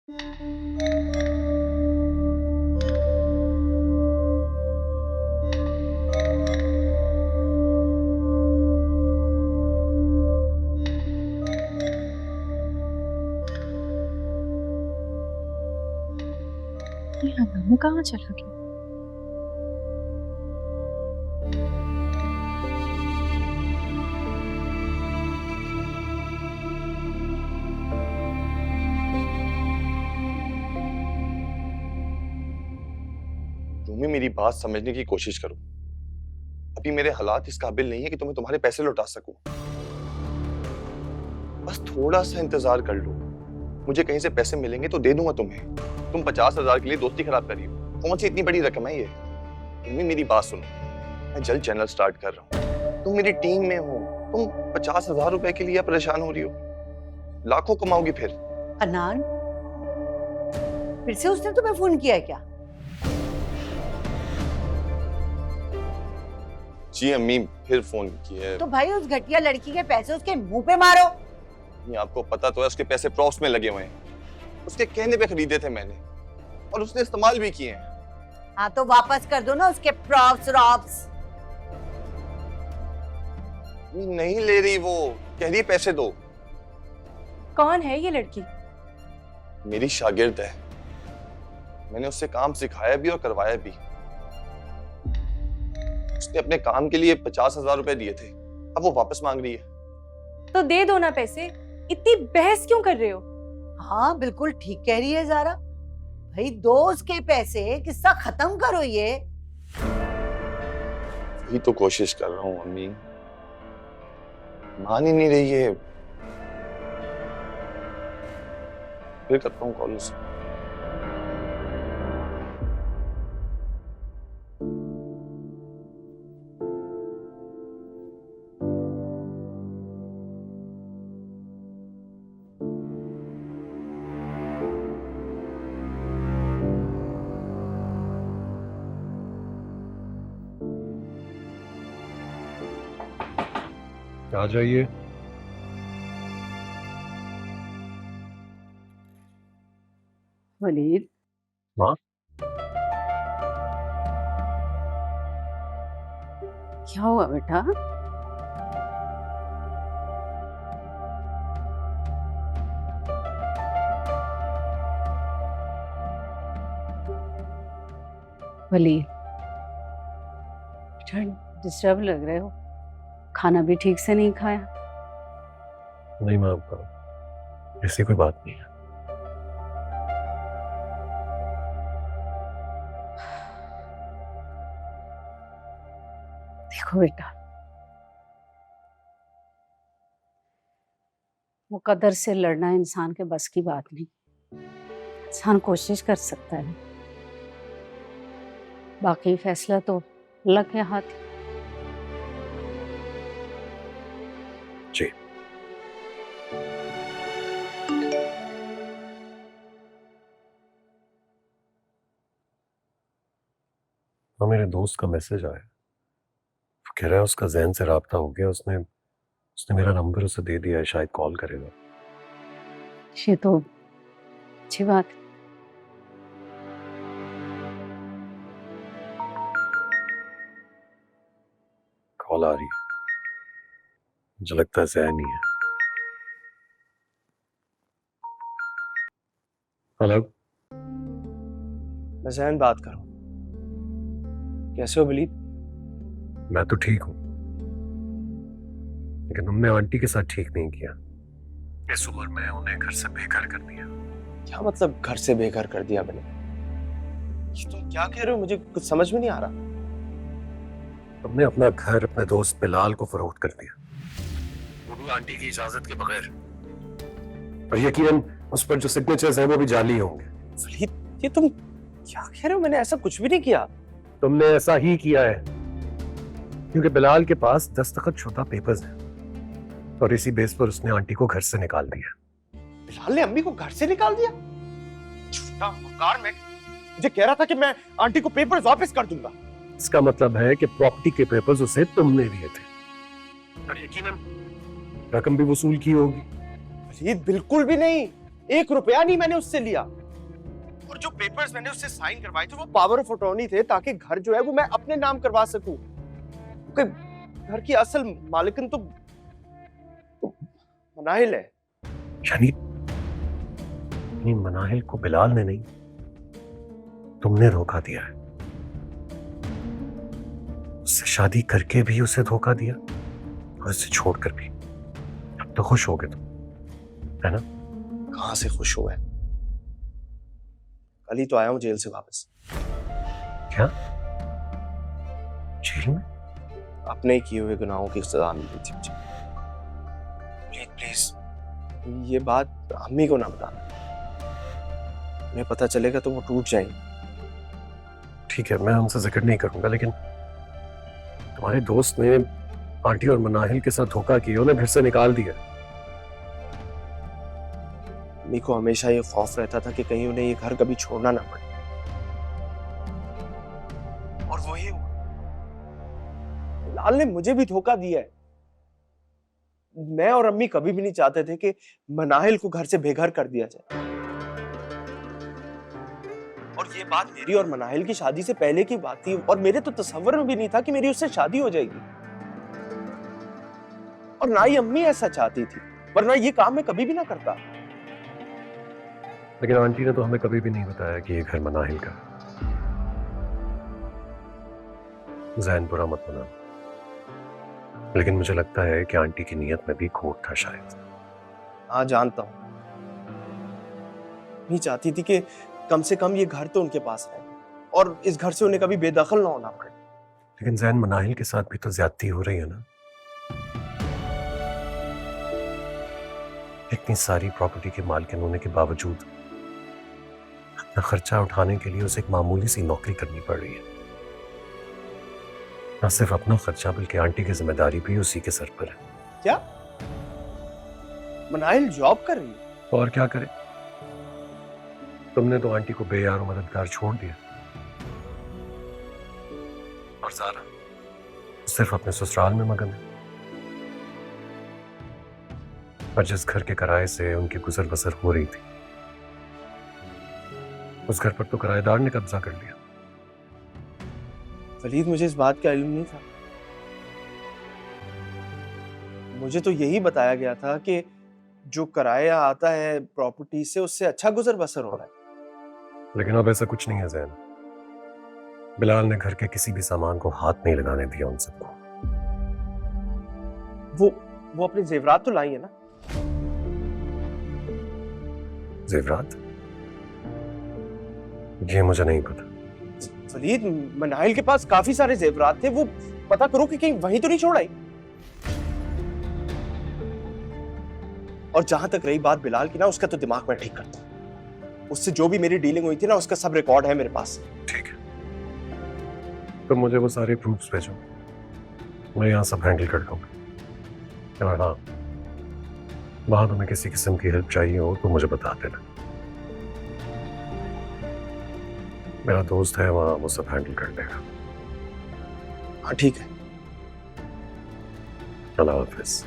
ये हमामू कहाँ चला गया? रूमी, मेरी बात समझने की कोशिश करो। अभी मेरे हालात इस काबिल नहीं है कि तुम्हें तुम्हारे पैसे लौटा सकूं। बस थोड़ा सा इंतजार कर लो। मुझे कहीं से पैसे मिलेंगे तो दे दूंगा तुम्हें। तुम 50,000 के लिए दोस्ती खराब करी हो। कौन सी इतनी बड़ी रकम है ये? रूमी, मेरी बात सुनो। मैं जल्द चैनल स्टार्ट कर रहा हूँ। तुम मेरी टीम में हो। तुम 50,000 रुपए के लिए परेशान हो रही हो। लाखों कमाओगी फिर। अनान, फिर से उसने तुम्हें फोन किया है क्या? जी अम्मी, फिर फोन किया है। तो भाई उस घटिया लड़की के पैसे उसके मुंह पे मारो। आपको पता तो है उसके पैसे प्रॉप्स में लगे हुए हैं। उसके कहने पे खरीदे थे मैंने और उसने इस्तेमाल भी किए हैं। हाँ तो वापस कर दो ना उसके प्रॉप्स रॉप्स। नहीं ले रही वो, कह रही पैसे दो। कौन है ये लड़की? मेरी शागिर्द है। मैंने उससे काम सिखाया भी और करवाया भी। उसने अपने काम के लिए 50,000 रुपए दिए थे। अब वो वापस मांग रही है। तो दे दो ना पैसे। इतनी बहस क्यों कर रहे हो? हाँ बिल्कुल ठीक कह रही है ज़ारा। भाई दोस्त के पैसे, किस्सा खत्म करो ये। यही तो कोशिश कर रहा हूँ अम्मी, मान ही नहीं रही है। फिर करता हूँ कॉल उसे। आ जाइए। वलीद, माँ, क्या हुआ बेटा? वलीद, बेटा डिस्टर्ब लग रहे हो। खाना भी ठीक से नहीं खाया। नहीं माँ, ऐसी कोई बात नहीं है। देखो बेटा, मुकद्दर से लड़ना इंसान के बस की बात नहीं। इंसान कोशिश कर सकता है, बाकी फैसला तो अल्लाह के हाथ है। जी, हाँ, मेरे दोस्त का मैसेज आया। वो कह रहा है उसका जैन से राब्ता हो गया। उसने उसने मेरा नंबर उसे दे दिया है, शायद कॉल करेगा। ये तो अच्छी बात है। कॉल आ रही है, मुझे लगता है जैन ही है। हेलो, मैं जैन बात कर रहा हूँ। कैसे हो वलीद? मैं तो ठीक हूँ, लेकिन तुमने आंटी के साथ ठीक नहीं किया। इस उम्र में उन्हें घर से बेघर कर दिया। क्या मतलब घर से बेघर कर दिया मैंने? ये तुम क्या कह रहे हो? मुझे कुछ समझ में नहीं आ रहा। तुमने अपना घर अपने दोस्त बिलाल को फरोख्त कर दिया, वो भी आंटी की इजाजत के बगैर। और यकीनन उस पर जो सिग्नेचर्स हैं वो भी जाली होंगे। वलीद, ये तुम क्या कह रहे हो? मैंने ऐसा कुछ भी नहीं किया। तुमने ऐसा ही किया है, क्योंकि बिलाल के पास दस्तखत शुदा पेपर्स हैं और इसी बेस पर उसने आंटी को घर से निकाल दिया। बिलाल ने अम्मी को घर से निकाल दिया? झूठा मक्कार। मैं मुझे कह रहा था कि मैं आंटी को पेपर्स वापस कर दूंगा। इसका मतलब है कि प्रॉपर्टी के पेपर्स उसे तुमने दिए थे और यकीनन रकम भी वसूल की होगी। वलीद, बिल्कुल भी नहीं। ₹1 नहीं मैंने उससे लिया। और जो पेपर्स मैंने उससे साइन करवाए थे वो पावर ऑफ अटॉर्नी थे, ताकि घर जो है वो मैं अपने नाम करवा सकूं। क्योंकि घर की असल मालिकन तो मनाहिल है। यानी मनाहिल को बिलाल ने नहीं, तुमने धोखा दिया है। उससे शादी करके भी उसे धोखा दिया और उसे छोड़कर भी। अब तो खुश हो गए तुम, है ना? कहां से खुश हुआ है? कल ही तो आया हूं जेल से वापस। क्या जेल में? अपने किए हुए गुनाहों की सजा मिली थी मुझे। प्लीज प्लीज ये बात अम्मी को ना बताना। उन्हें पता चलेगा तो वो टूट जाएंगे। ठीक है, मैं उनसे जिक्र नहीं करूंगा, लेकिन तुम्हारे दोस्त ने आंटी और मनाहिल के साथ धोखा किया, उन्हें घर से निकाल दिया। अम्मी को हमेशा ये खौफ रहता था कि कहीं उन्हें ये घर कभी छोड़ना ना पड़े, और वही हुआ। लाल ने मुझे भी धोखा दिया है। मैं और अम्मी कभी भी नहीं चाहते थे कि मनाहिल को घर से बेघर कर दिया जाए। और ये बात मेरी और मनाहिल की शादी से पहले की बात थी, और मेरे तो तसव्वुर में भी नहीं था कि मेरी उससे शादी हो जाएगी। और ना ही अम्मी ऐसा चाहती थी, वरना ये काम मैं कभी भी ना करता। लेकिन आंटी ने तो हमें कभी भी नहीं बताया कि ये घर मनाहिल का। ज़ैन बुरा मत मना, लेकिन मुझे लगता है कि आंटी की नीयत में भी खोट था शायद। हाँ जानता हूं। नहीं चाहती थी कि कम से कम ये घर तो उनके पास रहे, और इस घर से उन्हें कभी बेदखल ना होना पड़े। लेकिन ज़ैन मनाहिल के साथ भी तो ज्यादती हो रही है ना। इतनी सारी प्रॉपर्टी के मालिक होने के बावजूद अपना खर्चा उठाने के लिए उसे एक मामूली सी नौकरी करनी पड़ रही है। न सिर्फ अपना खर्चा, बल्कि आंटी की जिम्मेदारी भी उसी के सर पर है। क्या मनाहिल जॉब कर रही है? और क्या करे, तुमने तो आंटी को बेयार और मददगार छोड़ दिया, और ज़ारा सिर्फ अपने ससुराल में मगन है। और जिस घर के किराए से उनकी गुजर बसर हो रही थी, उस घर पर तो किराएदार ने कब्जा कर लिया। वलीद, मुझे इस बात का इल्म नहीं था। मुझे तो यही बताया गया था कि जो किराया आता है प्रॉपर्टी से, उससे अच्छा गुजर बसर हो रहा है। लेकिन अब ऐसा कुछ नहीं है ज़ैन। बिलाल ने घर के किसी भी सामान को हाथ नहीं लगाने दिया उन सबको। वो अपने जेवरात तो लाई है ना? जेवरात? ये मुझे नहीं पता। वलीद, मनाहिल के पास काफी सारे जेवरात थे, वो पता करो कि कहीं वहीं तो नहीं छोड़ आई। और जहां तक रही बात बिलाल की ना, उसका तो दिमाग में ठीक करता हूं। उससे जो भी मेरी डीलिंग हुई थी ना, उसका सब रिकॉर्ड है मेरे पास। ठीक है, तो मुझे वो सारे प्रूफ्स भेजो, मैं यहाँ सब हैंडल कर लूंगा। और हाँ, वहां तुम्हें किसी किस्म की हेल्प चाहिए हो तो मुझे बता देना। मेरा दोस्त है वहां, वो सब हैंडल कर लेगा। हाँ ठीक है। अल्लाह हाफिज।